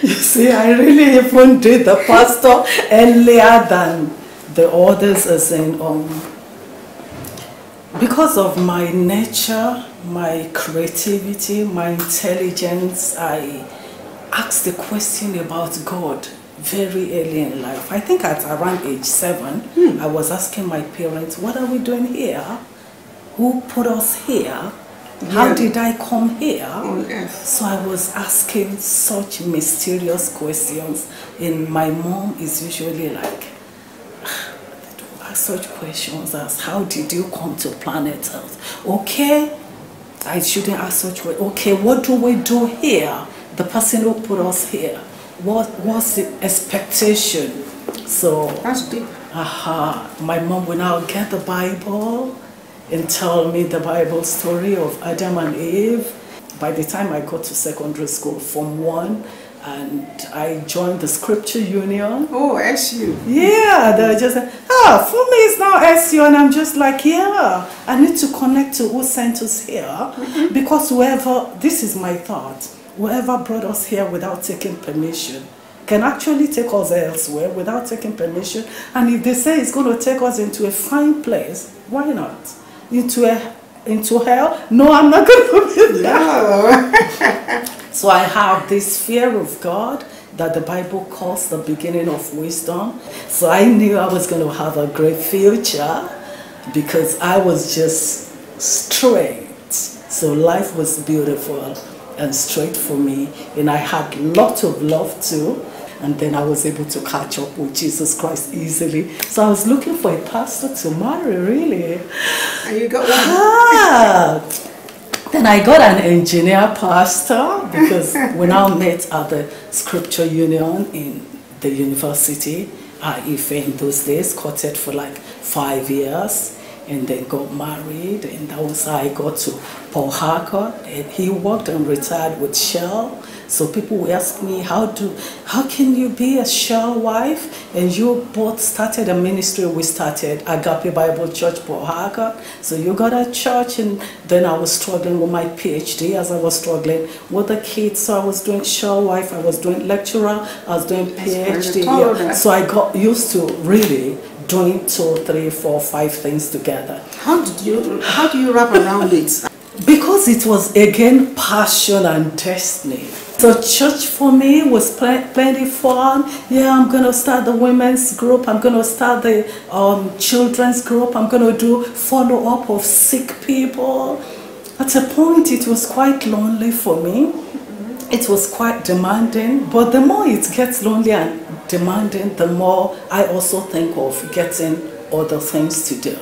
You see, I really even did the pastor earlier than the others, as in, because of my nature, my creativity, my intelligence, I asked the question about God very early in life. I think at around age 7, I was asking my parents, what are we doing here? Who put us here? How did I come here? Oh, yes. So I was asking such mysterious questions, and my mom is usually like, they don't ask such questions as, how did you come to planet Earth? Okay, I shouldn't ask such questions. Okay, what do we do here? The person who put us here, what's the expectation? So That's deep. my mom will now get the Bible and tell me the Bible story of Adam and Eve. By the time I got to secondary school, Form 1, and I joined the Scripture Union. Oh, SU. Yeah, they're just like, for me it's now SU, and I'm just like, yeah, I need to connect to who sent us here, because whoever, this is my thought, whoever brought us here without taking permission can actually take us elsewhere without taking permission. And if they say it's going to take us into a fine place, why not? Into hell? No, I'm not going to be there. No. So I have this fear of God that the Bible calls the beginning of wisdom. So I knew I was going to have a great future because I was just straight. So life was beautiful and straight for me, and I had lots of love too. And then I was able to catch up with Jesus Christ easily. So I was looking for a pastor to marry, really. And you got one? Then I got an engineer pastor, because we now met at the Scripture Union in the university. Ife in those days, courted for like 5 years, and then got married, and that was how I got to Paul Harcourt. And he worked and retired with Shell. So people will ask me, how can you be a Shell wife? And you both started a ministry. We started Agape Bible Church, Paul Harcourt. So you got a church, and then I was struggling with my PhD as I was struggling with the kids. So I was doing Shell wife, I was doing lecturer, I was doing PhD. Yeah. So I got used to really doing 2, 3, 4, 5 things together. How do you wrap around it? Because it was again passion and destiny. So church for me was plenty fun. Yeah, I'm going to start the women's group. I'm going to start the children's group. I'm going to do follow-up of sick people. At a point, it was quite lonely for me. It was quite demanding. But the more it gets lonely and demanding, the more I also think of getting other things to do.